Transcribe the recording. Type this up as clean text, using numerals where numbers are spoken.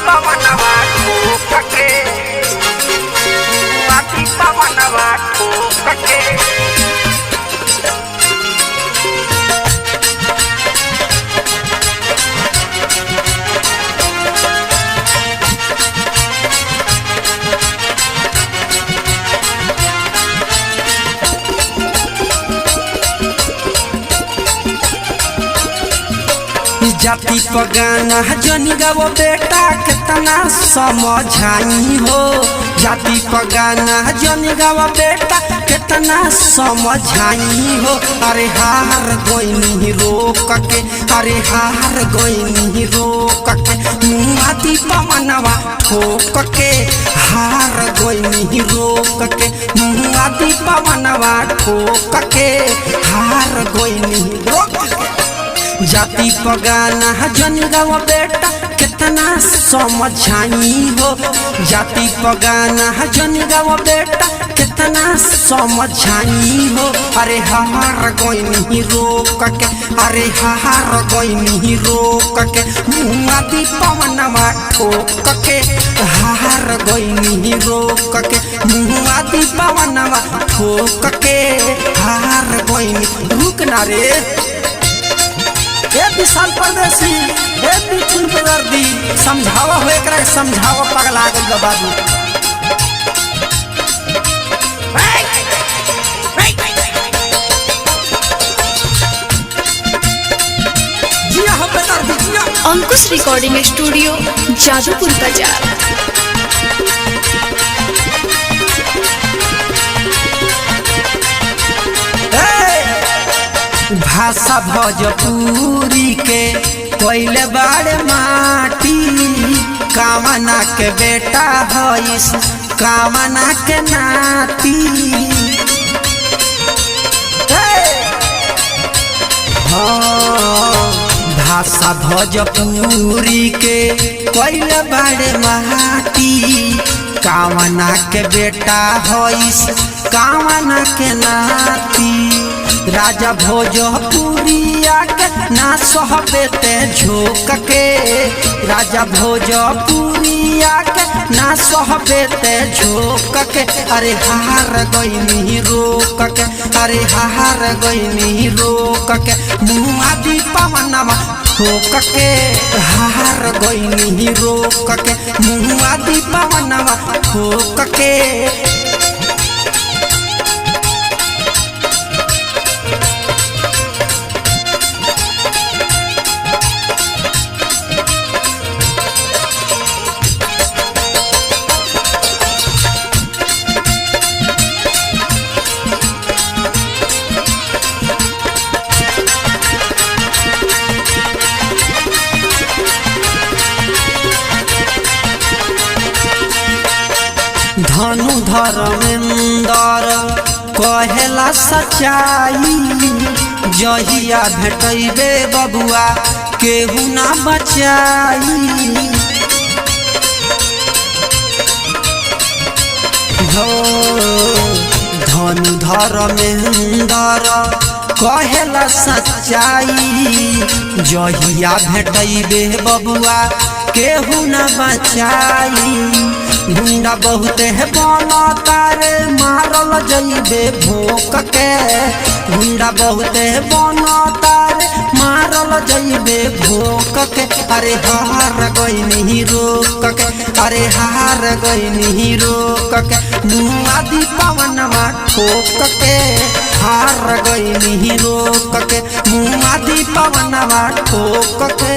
पवनवा ठोक के मुआती पवनवा ठोक के जाति पगाना जनी गावो बेटा कितना समझाई हो। जाति पगाना जनी गावो बेटा कितना समझाई हो। अरे हार गोइनी रोक के, अरे हार गोइनी रोक के मुआती पवनवा ठोक के, हार गोइनी रोक के मुआती पवनवा ठोक के, हार गोइनी रोक के। जाति पगाना जनी गावो बेटा कितना समझाई हो। जाति पगाना जनी गावो बेटा कितना समझाई हो। अरे हार गोइनी रोक के, अरे हार गोइनी रोक के मुआती पवनवा ठोक के, हार गोइनी रोक के मुआती पवनवा ठोक के, हार गोइनी। रुक ना रे विशाल परदेसी मिथुन बेदर्दी समझावा हो, एकरा समझावा पगला गल बा बाबू। जिया हो बेदर्दी जिया। अंकुश रिकॉर्डिंग स्टूडियो जादूपुर बाजार। भाषा भोजपुरी के कोइले बाड़े माटी, कामना के बेटा हईस कामना के नाती। हाँ भाषा भोजपुरी के कोइले बाड़े माटी, कामना के बेटा हईस कामना के नाती। राजा भोजपुरिया के ना सहबे ते झोंक के, राजा भोजपुरिया के ना सहबे ते झोंक के। अरे हार गोइनी रोक के, अरे हार गोइनी रोक के मुआती पवनवा ठोक के, हार गोइनी रोक के मुआती पवनवा ठोक के। धनु धर्मेंद्र कहेला सच्चाई, जहिया भेटैबे बबुआ केहू ना बचाई। धनु धर्मेंद्र कहेला सच्चाई, जहिया भेटैबे बबुआ केहू ना बचाई। गुंडा बहुते है बना तारे मारल जइबे भोक के, गुंडा बहुते है बना तारे मारल जइबे भोक के। अरे हार गोइनी रोक के, अरे हार गोइनी रोक के मुआती पवनवा ठोक के, हार गोइनी रोक के मुआती पवनवा ठोक के।